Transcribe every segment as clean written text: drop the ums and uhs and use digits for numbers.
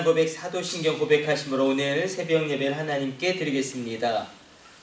고백, 사도신경 고백하심으로 오늘 새벽 예배를 하나님께 드리겠습니다.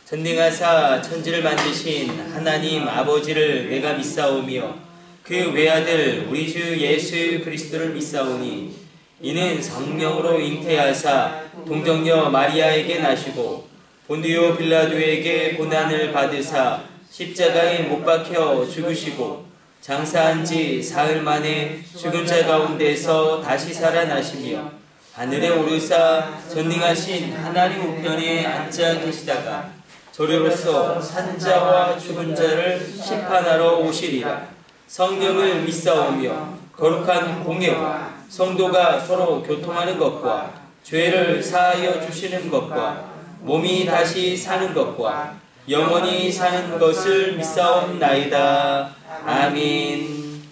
전능하사 천지를 만드신 하나님 아버지를 내가 믿사오며 그 외아들 우리 주 예수 그리스도를 믿사오니 이는 성령으로 잉태하사 동정녀 마리아에게 나시고 본디오 빌라도에게 고난을 받으사 십자가에 못 박혀 죽으시고 장사한 지 사흘 만에 죽은 자 가운데서 다시 살아나시며 하늘에 오르사 전능하신 하나님 우편에 앉아 계시다가 저리로서 산자와 죽은 자를 심판하러 오시리라. 성령을 믿사오며 거룩한 공예와 성도가 서로 교통하는 것과 죄를 사하여 주시는 것과 몸이 다시 사는 것과 영원히 사는 것을 믿사옵나이다. 아멘.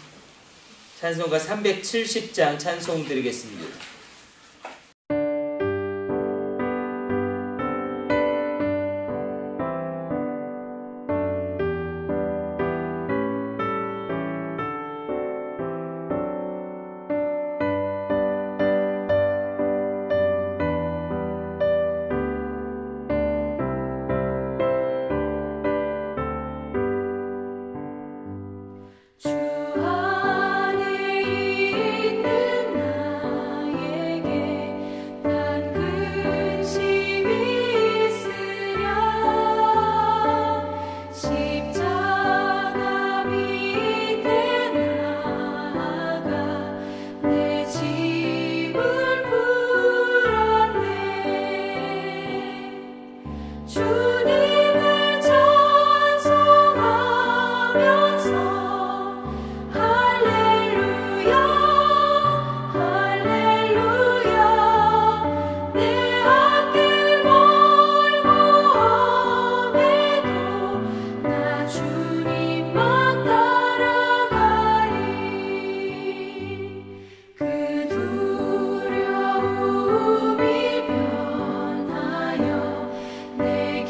찬송가 370장 찬송 드리겠습니다. 내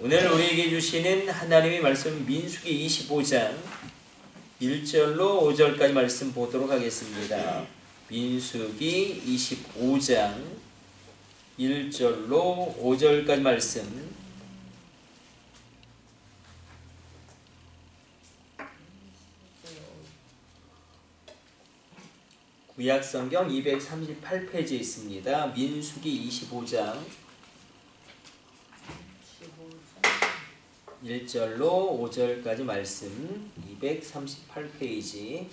오늘 우리에게 주시는 하나님의 말씀 민수기 25장 1절로 5절까지 말씀 보도록 하겠습니다. 민수기 25장 1절로 5절까지 말씀. 구약성경 238페이지에 있습니다. 민수기 25장 1절로 5절까지 말씀. 238페이지.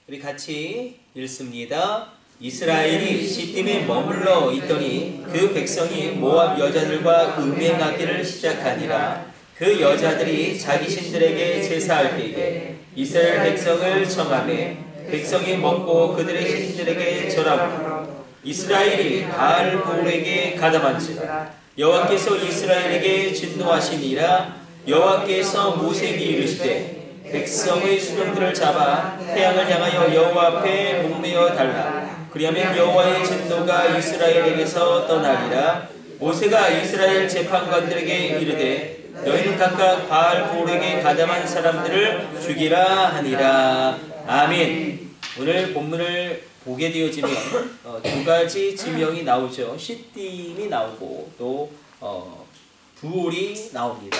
우리 같이 읽습니다. 이스라엘이 시딤에 머물러 있더니 그 백성이 모압 여자들과 음행하기를 시작하니라. 그 여자들이 자기 신들에게 제사할 때에 이스라엘 백성을 청하매 백성이 먹고 그들의 신들에게 절하고 이스라엘이 바알볼에게 가담한지라. 여호와께서 이스라엘에게 진노하시니라. 여호와께서 모세에게 이르시되 백성의 수령들을 잡아 태양을 향하여 여호와 앞에 목매어 달라. 그리하면 여호와의 진노가 이스라엘에게서 떠나리라. 모세가 이스라엘 재판관들에게 이르되 너희는 각각 바알볼에게 가담한 사람들을 죽이라 하니라. 아멘. 오늘 본문을 보게 되어지면 두 가지 지명이 나오죠. 시딤이 나오고 또 부올이 나옵니다.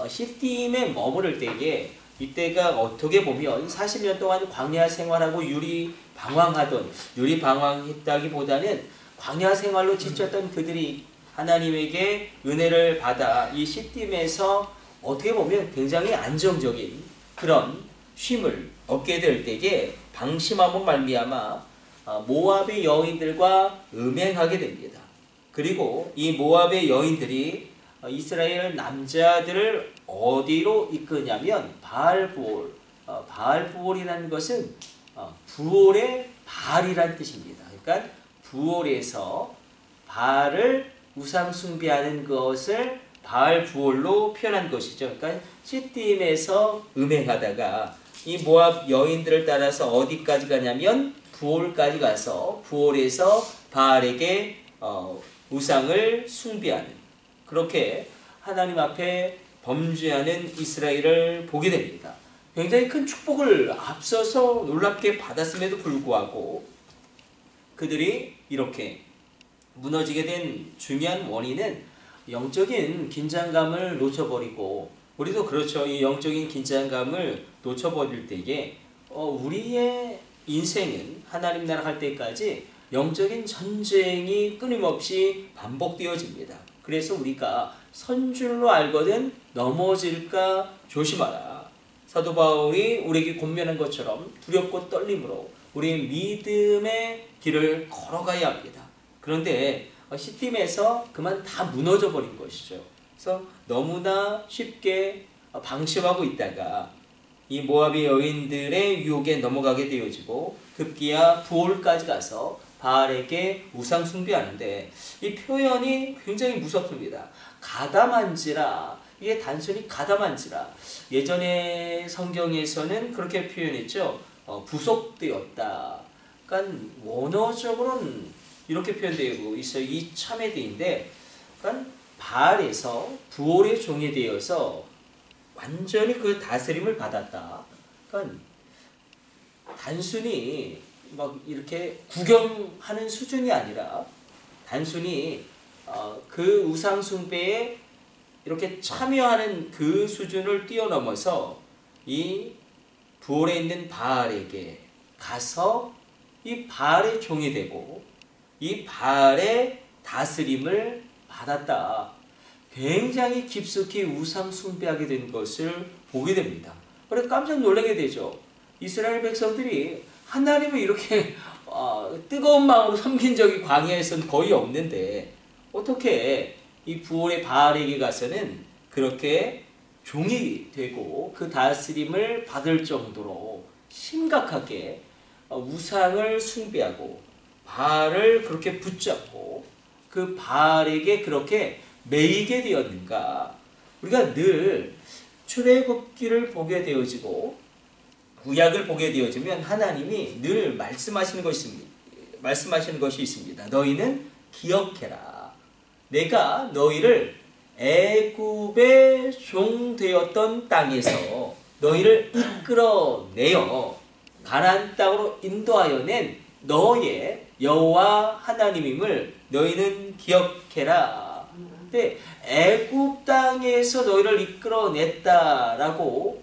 시딤에 머무를 때에 이때가 어떻게 보면 40년 동안 광야 생활하고 유리 방황했다기보다는 광야 생활로 지쳤던 그들이 하나님에게 은혜를 받아 이 시딤에서 어떻게 보면 굉장히 안정적인 그런 쉼을 얻게 될 때에 방심하고 말미암아 모압의 여인들과 음행하게 됩니다. 그리고 이 모압의 여인들이 이스라엘 남자들을 어디로 이끄냐면 바알볼. 바알볼이라는 것은 부올의 바알이라는 뜻입니다. 그러니까 부올에서 바알을 우상 숭배하는 것을 바알 부올로 표현한 것이죠. 그러니까 시딤에서 음행하다가 이 모압 여인들을 따라서 어디까지 가냐면 부올까지 가서 부올에서 바알에게 우상을 숭배하는, 그렇게 하나님 앞에 범죄하는 이스라엘을 보게 됩니다. 굉장히 큰 축복을 앞서서 놀랍게 받았음에도 불구하고 그들이 이렇게 무너지게 된 중요한 원인은 영적인 긴장감을 놓쳐버리고, 우리도 그렇죠. 이 영적인 긴장감을 놓쳐버릴 때에 우리의 인생은 하나님 나라 갈 때까지 영적인 전쟁이 끊임없이 반복되어집니다. 그래서 우리가 선줄로 알거든 넘어질까 조심하라. 사도 바울이 우리에게 권면한 것처럼 두렵고 떨림으로 우리의 믿음의 길을 걸어가야 합니다. 그런데 시딤에서 그만 다 무너져 버린 것이죠. 그래서 너무나 쉽게 방심하고 있다가 이 모압의 여인들의 유혹에 넘어가게 되어지고 급기야 부올까지 가서 바알에게 우상 숭배하는데, 이 표현이 굉장히 무섭습니다. 가담한지라. 이게 단순히 가담한지라. 예전의 성경에서는 그렇게 표현했죠. 부속되었다. 그러니까 원어적으로는 이렇게 표현되고 있어요. 이 참회대인데, 그러니까 바알에서 부올의 종이 되어서 완전히 그 다스림을 받았다. 그러니까 단순히 막 이렇게 구경하는 수준이 아니라 단순히 그 우상 숭배에 이렇게 참여하는 그 수준을 뛰어넘어서 이 부올에 있는 바알에게 가서 이 바알의 종이 되고 이 바알의 다스림을 받았다. 굉장히 깊숙이 우상 숭배하게 된 것을 보게 됩니다. 그래서 깜짝 놀라게 되죠. 이스라엘 백성들이 하나님을 이렇게 뜨거운 마음으로 섬긴 적이 광야에서는 거의 없는데 어떻게 이 부올의 바알에게 가서는 그렇게 종이 되고 그 다스림을 받을 정도로 심각하게 우상을 숭배하고 바알을 그렇게 붙잡고 그 바알에게 그렇게 매이게 되었는가. 우리가 늘 출애굽기를 보게 되어지고 구약을 보게 되어지면 하나님이 늘 말씀하시는 것이 있습니다. 너희는 기억해라. 내가 너희를 애굽의 종 되었던 땅에서 너희를 이끌어내어 가나안 땅으로 인도하여 낸 너의 여호와 하나님임을 너희는 기억해라. 근데 애굽 땅에서 너희를 이끌어냈다라고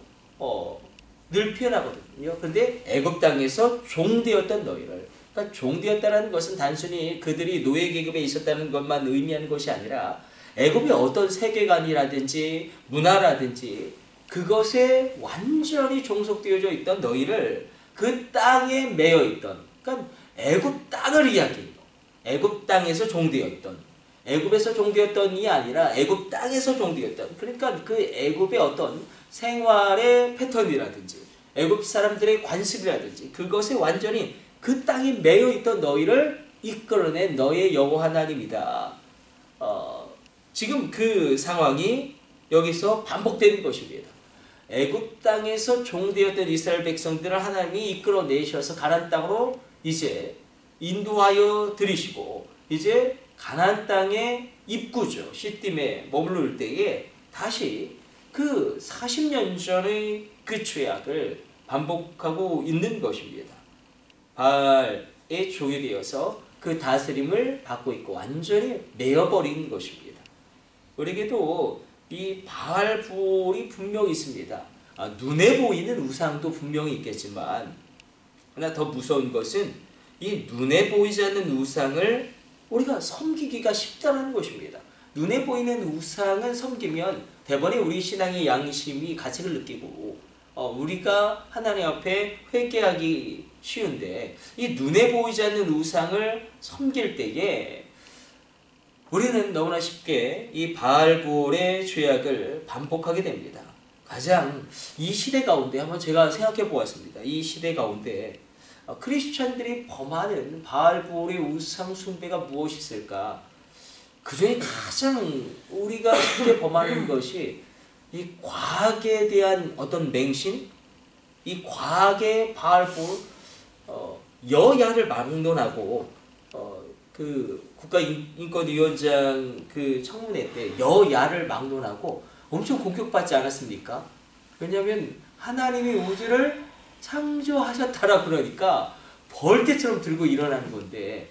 늘 표현하거든요. 근데 애굽 땅에서 종되었던 너희를, 그러니까 종되었다라는 것은 단순히 그들이 노예 계급에 있었다는 것만 의미하는 것이 아니라 애굽의 어떤 세계관이라든지 문화라든지 그것에 완전히 종속되어져 있던 너희를 그 땅에 매여 있던, 그러니까 애굽 땅을 이야기해요. 애굽 땅에서 종되어 있던, 애굽에서 종되었던이 아니라 애굽 땅에서 종되었던, 그러니까 그 애굽의 어떤 생활의 패턴이라든지 애굽 사람들의 관습이라든지 그것에 완전히 그 땅에 매여 있던 너희를 이끌어낸 너의 여호와 하나님이다. 지금 그 상황이 여기서 반복되는 것입니다. 애굽 땅에서 종되었던 이스라엘 백성들을 하나님이 이끌어내셔서 가나안 땅으로 이제 인도하여 들이시고 이제 가나안 땅의 입구죠. 시딤에 머무를 때에 다시 그 40년 전의 그 죄악을 반복하고 있는 것입니다. 바알의 종이 되어서 그 다스림을 받고 있고 완전히 메어버린 것입니다. 우리에게도 이 바알 부올이 분명히 있습니다. 눈에 보이는 우상도 분명히 있겠지만 그러나 더 무서운 것은 이 눈에 보이지 않는 우상을 우리가 섬기기가 쉽다는 것입니다. 눈에 보이는 우상을 섬기면 대번에 우리 신앙의 양심이 가책을 느끼고 우리가 하나님 앞에 회개하기 쉬운데 이 눈에 보이지 않는 우상을 섬길 때에 우리는 너무나 쉽게 이 바알볼의 죄악을 반복하게 됩니다. 가장 이 시대 가운데 한번 제가 생각해 보았습니다. 이 시대 가운데 크리스찬들이 범하는 바알볼의 우상 숭배가 무엇이 있을까? 그 중에 가장 우리가 쉽게 범하는 것이 이 과학에 대한 어떤 맹신, 이 과학의 바알볼, 여야를 막론하고 그 국가인권위원장 그 청문회 때 여야를 막론하고 엄청 공격받지 않았습니까? 왜냐하면 하나님이 우주를 창조하셨다라 그러니까 벌떼처럼 들고 일어나는 건데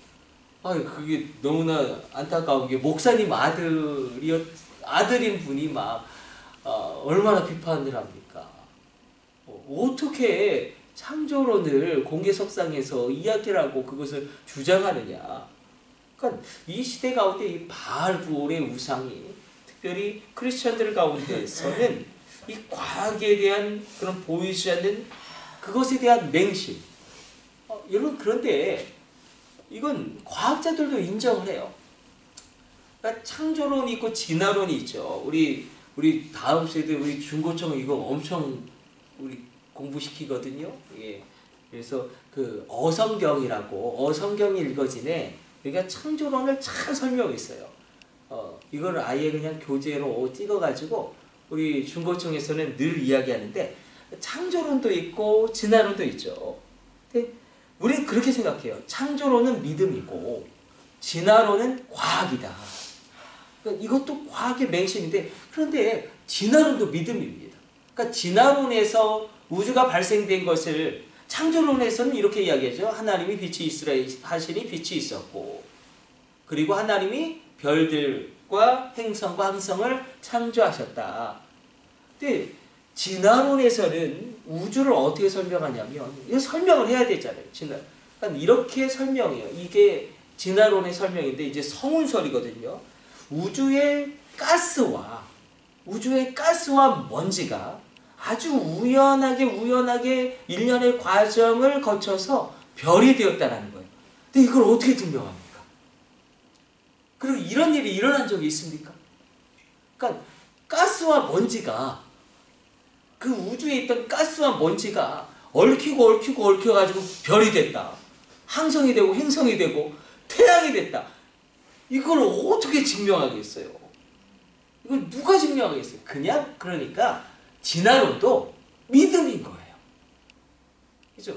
그게 너무나 안타까운 게 목사님 아들인 분이 막 얼마나 비판을 합니까? 어떻게 창조론을 공개석상에서 이야기를 하고 그것을 주장하느냐? 그러니까 이 시대 가운데 이 바알부올의 우상이 특별히 크리스천들 가운데서는 이 과학에 대한 그런 보이지 않는 그것에 대한 맹신. 여러분 그런데 이건 과학자들도 인정을 해요. 그러니까 창조론이 있고 진화론이 있죠. 우리 다음 세대 우리 중고청 이거 엄청 우리 공부시키거든요. 예. 그래서 그 어성경이 읽어지네. 그러니까 창조론을 잘 설명했어요. 이걸 아예 그냥 교재로 찍어가지고 우리 중고청에서는 늘 이야기하는데 창조론도 있고 진화론도 있죠. 근데 우리는 그렇게 생각해요. 창조론은 믿음이고 진화론은 과학이다. 그러니까 이것도 과학의 맹신인데 그런데 진화론도 믿음입니다. 그러니까 진화론에서 우주가 발생된 것을 창조론에서는 이렇게 이야기하죠. 하나님이 빛이 있으라 하시니 빛이 있었고 그리고 하나님이 별들과 행성과 항성을 창조하셨다. 근데 진화론에서는 우주를 어떻게 설명하냐면 이거 설명을 해야 되잖아요. 그러니까 이렇게 설명해요. 이게 진화론의 설명인데 이제 성운설이거든요. 우주의 가스와 먼지가 아주 우연하게 일련의 과정을 거쳐서 별이 되었다는 거예요. 근데 이걸 어떻게 증명합니까? 그리고 이런 일이 일어난 적이 있습니까? 그러니까 가스와 먼지가 그 우주에 있던 가스와 먼지가 얽혀가지고 별이 됐다. 항성이 되고 행성이 되고 태양이 됐다. 이걸 어떻게 증명하겠어요? 이걸 누가 증명하겠어요? 그러니까 진화론도 믿음인 거예요. 그죠?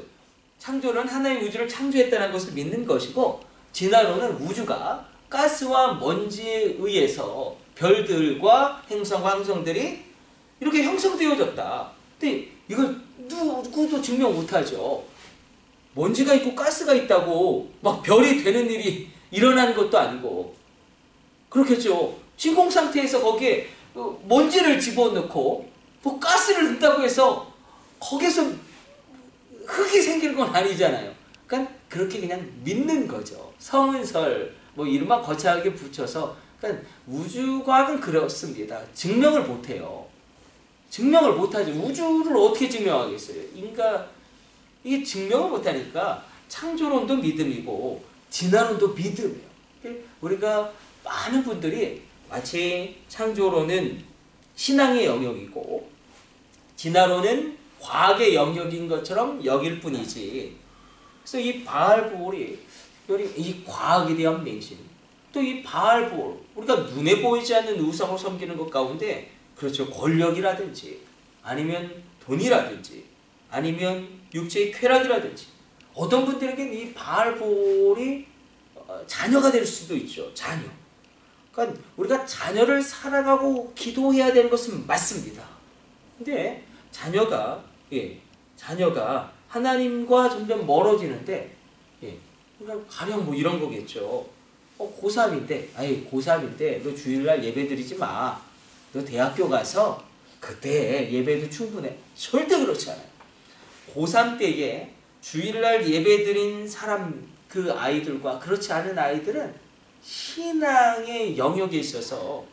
창조론 하나의 우주를 창조했다는 것을 믿는 것이고 진화론은 우주가 가스와 먼지에 의해서 별들과 행성과 항성들이 이렇게 형성되어졌다. 근데 이걸 누구도 증명 못하죠. 먼지가 있고 가스가 있다고 막 별이 되는 일이 일어나는 것도 아니고 그렇겠죠. 진공 상태에서 거기에 먼지를 집어넣고 뭐 가스를 넣는다고 해서 거기서 흙이 생기는 건 아니잖아요. 그러니까 그렇게 그냥 믿는 거죠. 성은설 뭐 이름만 거창하게 붙여서 그러니까 우주과학은 그렇습니다. 증명을 못해요. 증명을 못하죠. 우주를 어떻게 증명하겠어요? 이게 증명을 못하니까 창조론도 믿음이고 진화론도 믿음이에요. 우리가 많은 분들이 마치 창조론은 신앙의 영역이고 진화론은 과학의 영역인 것처럼 여길 뿐이지. 그래서 이 바알볼이 이 과학에 대한 맹신, 또 이 바알볼, 우리가 눈에 보이지 않는 우상을 섬기는 것 가운데 그렇죠. 권력이라든지 아니면 돈이라든지 아니면 육체의 쾌락이라든지 어떤 분들에게는 이 바알볼이 자녀가 될 수도 있죠. 자녀. 그러니까 우리가 자녀를 사랑하고 기도해야 되는 것은 맞습니다. 근데 자녀가 하나님과 점점 멀어지는데 그러니까 가령 뭐 이런 거겠죠. 고3인데 너 주일날 예배 드리지 마. 너 대학교 가서 그때 예배도 충분해. 절대 그렇지 않아요. 고3 때에 주일날 예배 드린 사람 그 아이들과 그렇지 않은 아이들은 신앙의 영역에 있어서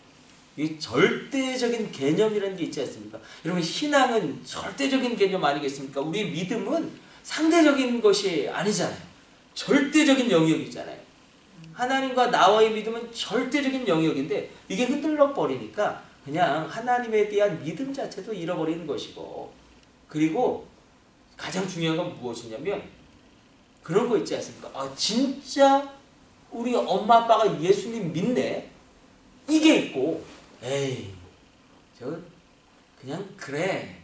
이 절대적인 개념이라는 게 있지 않습니까? 여러분 신앙은 절대적인 개념 아니겠습니까? 우리 믿음은 상대적인 것이 아니잖아요. 절대적인 영역이잖아요. 하나님과 나와의 믿음은 절대적인 영역인데 이게 흔들려 버리니까 그냥 하나님에 대한 믿음 자체도 잃어버리는 것이고 그리고 가장 중요한 건 무엇이냐면 그런 거 있지 않습니까? 진짜 우리 엄마 아빠가 예수님 믿네? 이게 있고 저 그냥 그래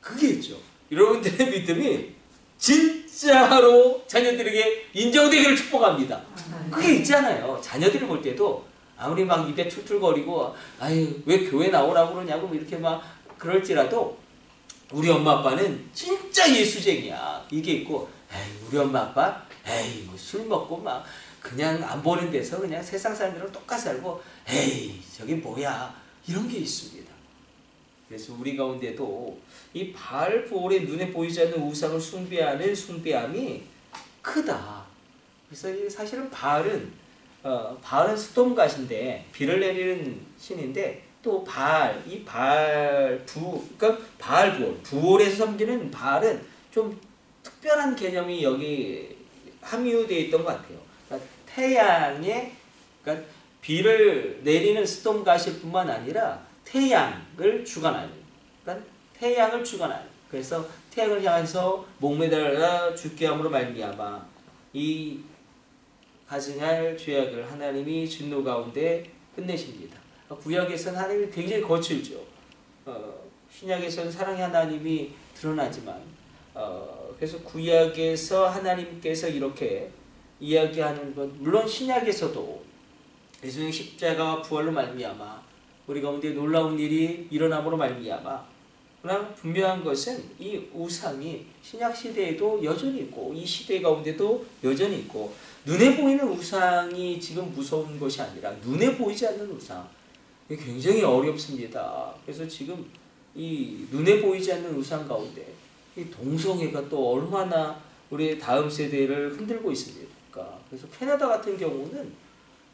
그게 있죠. 여러분들의 믿음이 진짜로 자녀들에게 인정되기를 축복합니다. 그게 있잖아요. 자녀들이 볼 때도 아무리 막 입에 툴툴거리고 왜 교회 나오라고 그러냐고 이렇게 막 그럴지라도 우리 엄마 아빠는 진짜 예수쟁이야. 이게 있고 우리 엄마 아빠 뭐 술 먹고 막 그냥 안 보는 데서 그냥 세상 사람들이랑 똑같이 살고 저게 뭐야 이런 게 있습니다. 그래서 우리 가운데도 이 바알볼의 눈에 보이지 않는 우상을 숭배하는 숭배함이 크다. 그래서 사실은 바알은 스톰갓인데 비를 내리는 신인데 또 그러니까 바알볼, 부올에서 섬기는 바알은 좀 특별한 개념이 여기 함유되어 있던 것 같아요. 그러니까 그러니까 비를 내리는 스톰갓일 뿐만 아니라 태양을 주관하는, 그러니까 태양을 주관하는. 그래서 태양을 향해서 목매달아 죽게 함으로 말미암아 이 가증할 죄악을 하나님이 진노 가운데 끝내십니다. 구약에서는 하나님이 굉장히 거칠죠. 신약에서는 사랑의 하나님이 드러나지만 그래서 구약에서 하나님께서 이렇게 이야기하는 것, 물론 신약에서도 예수님의 십자가와 부활로 말미암아 우리 가운데 놀라운 일이 일어남으로 말미암아, 그러나 분명한 것은 이 우상이 신약 시대에도 여전히 있고 이 시대 가운데도 여전히 있고, 눈에 보이는 우상이 지금 무서운 것이 아니라 눈에 보이지 않는 우상, 이게 굉장히 어렵습니다. 그래서 지금 이 눈에 보이지 않는 우상 가운데 이 동성애가 또 얼마나 우리 다음 세대를 흔들고 있습니까? 그래서 캐나다 같은 경우는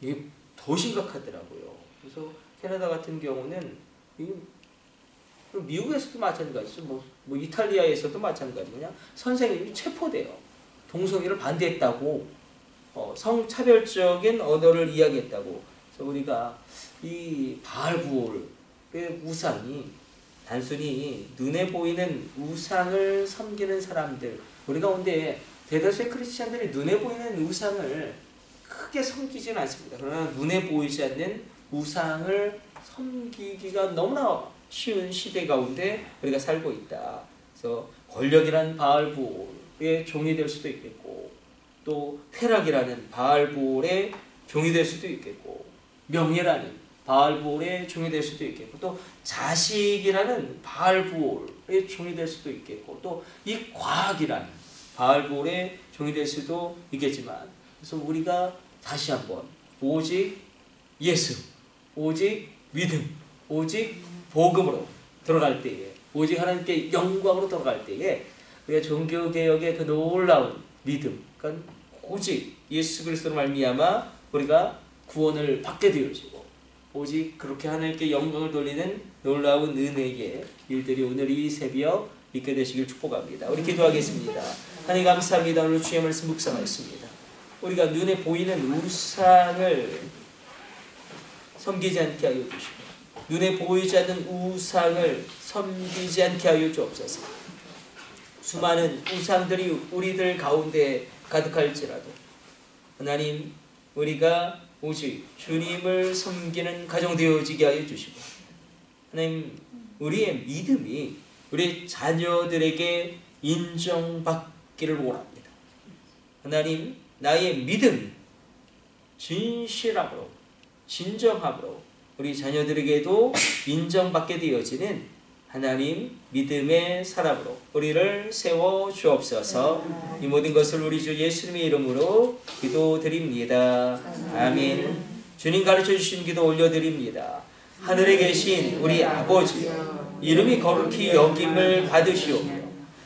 이게 더 심각하더라고요. 그래서 캐나다 같은 경우는 미국에서도 마찬가지죠. 뭐 이탈리아에서도 마찬가지고 그냥 선생님이 체포돼요. 동성애를 반대했다고, 성차별적인 언어를 이야기했다고. 그래서 우리가 이 바알부올의 우상이 단순히 눈에 보이는 우상을 섬기는 사람들, 우리 가운데 대다수의 크리스찬들이 눈에 보이는 우상을 크게 섬기지는 않습니다. 그러나 눈에 보이지 않는 우상을 섬기기가 너무나 쉬운 시대 가운데 우리가 살고 있다. 그래서 권력이라는 바알볼의 종이 될 수도 있겠고, 또 쾌락이라는 바알볼의 종이 될 수도 있겠고, 명예라는 바알부올의 종이 될 수도 있겠고, 또 자식이라는 바알부올의 종이 될 수도 있겠고, 또 이 과학이라는 바알부올의 종이 될 수도 있겠지만, 그래서 우리가 다시 한번 오직 예수, 오직 믿음, 오직 복음으로 들어갈 때에, 오직 하나님께 영광으로 들어갈 때에 우리가 종교개혁의 그 놀라운 믿음, 그러니까 오직 예수 그리스도로 말미암아 우리가 구원을 받게 되어지고, 오직 그렇게 하나님께 영광을 돌리는 놀라운 은혜의 일들이 오늘 이 새벽 있게 되시길 축복합니다. 우리 기도하겠습니다. 하나님 감사합니다. 오늘 주의 말씀 묵상하였습니다. 우리가 눈에 보이는 우상을 섬기지 않게 하여 주시고, 눈에 보이지 않는 우상을 섬기지 않게 하여 주옵소서. 수많은 우상들이 우리들 가운데 가득할지라도 하나님, 우리가 오직 주님을 섬기는 가정 되어지게 하여 주시고, 하나님, 우리의 믿음이 우리 자녀들에게 인정받기를 원합니다. 하나님, 나의 믿음이 진실함으로, 진정함으로 우리 자녀들에게도 인정받게 되어지는 하나님 믿음의 사람으로 우리를 세워 주옵소서. 이 모든 것을 우리 주 예수님의 이름으로 기도드립니다. 아멘. 주님 가르쳐 주신 기도 올려드립니다. 하늘에 계신 우리 아버지, 이름이 거룩히 여김을 받으시오며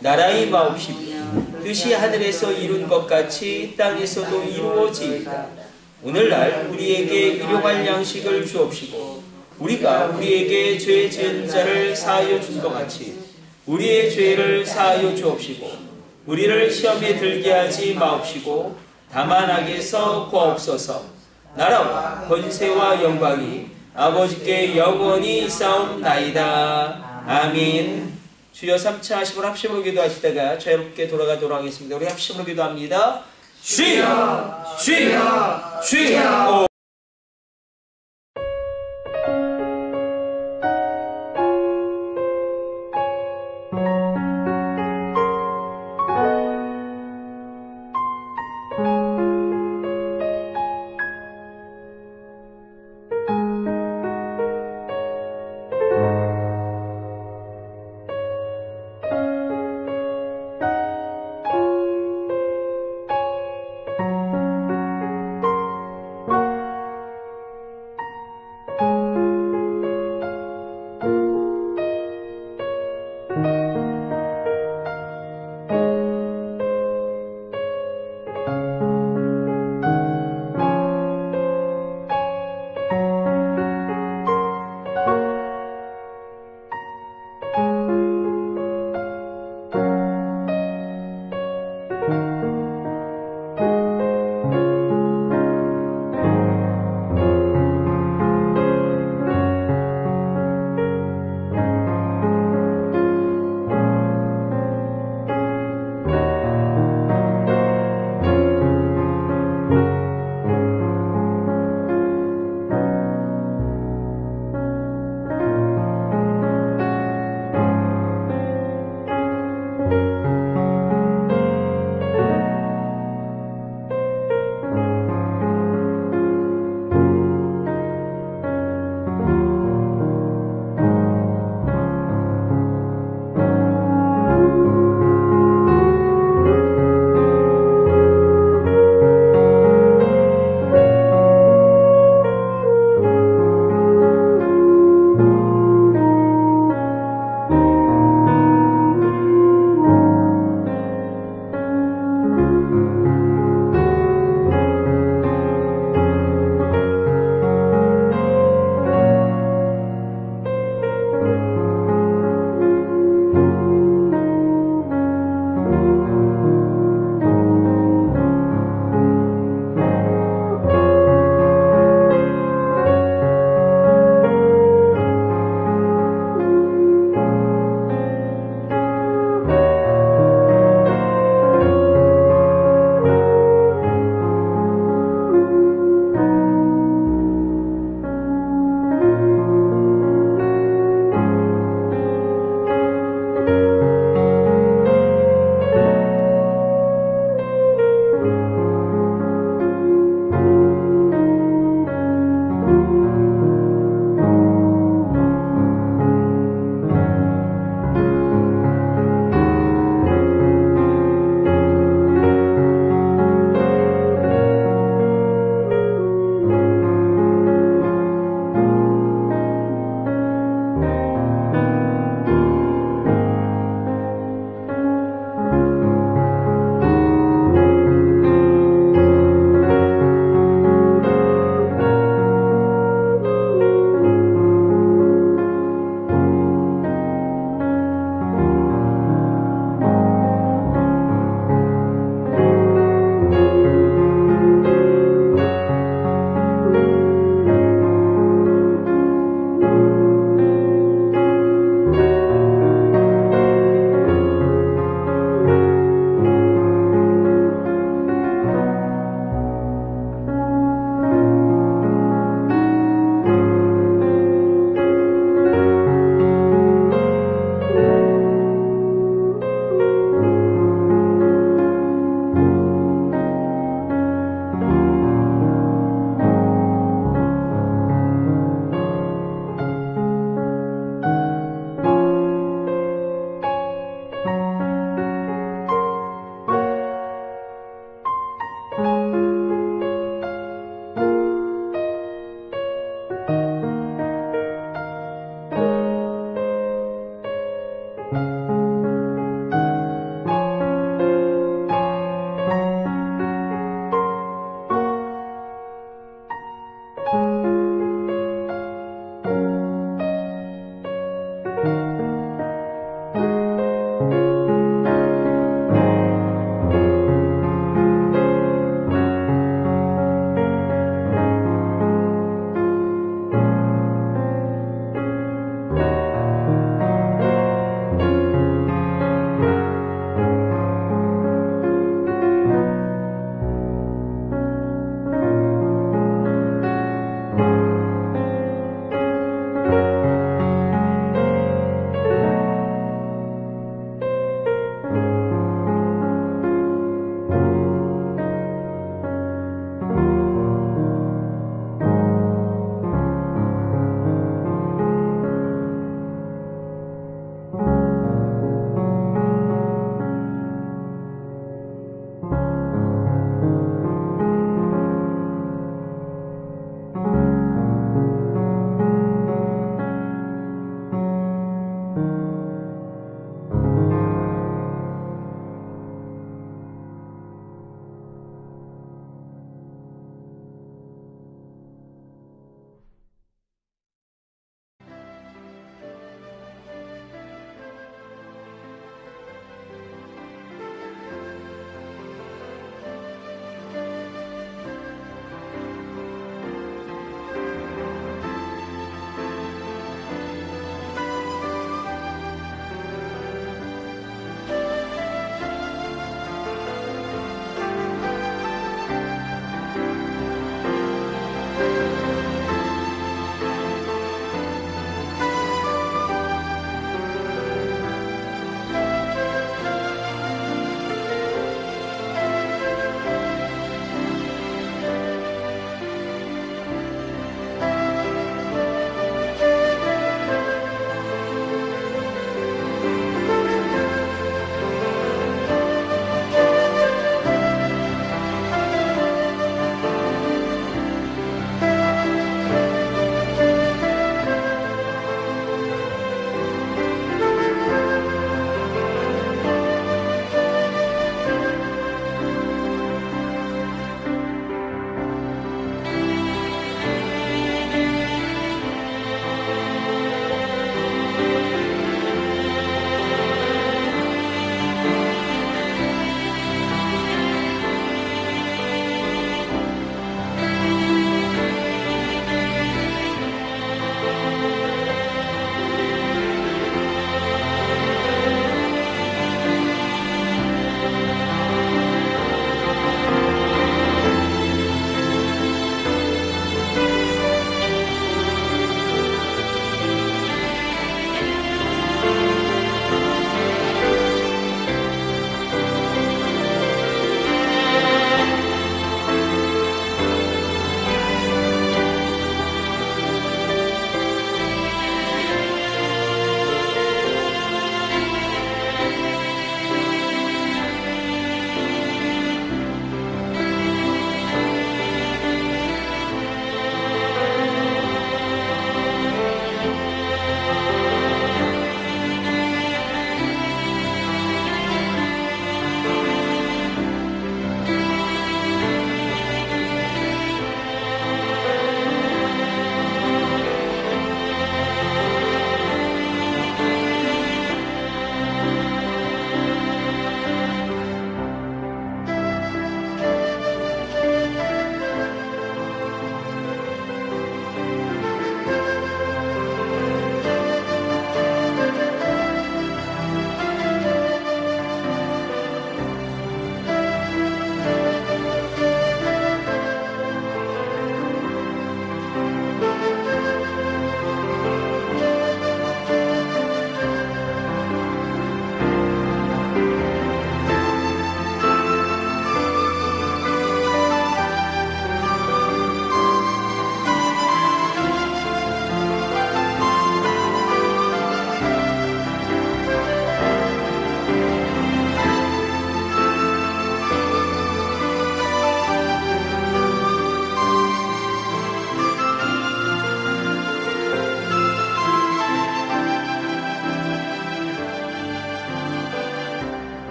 나라의 마옵시며 뜻이 하늘에서 이룬 것 같이 땅에서도 이루어지이다. 오늘날 우리에게 일용할 양식을 주옵시고, 우리가 우리에게 죄 지은 자를 사하여 준 것 같이 우리의 죄를 사하여 주옵시고, 우리를 시험에 들게 하지 마옵시고 다만 악에서 구하옵소서. 나라와 권세와 영광이 아버지께 영원히 있사옵나이다. 아멘. 주여 3차 하심을 합심으로 기도하시다가 자유롭게 돌아가도록 하겠습니다. 우리 합심으로 기도합니다. 주여, 주여, 주여.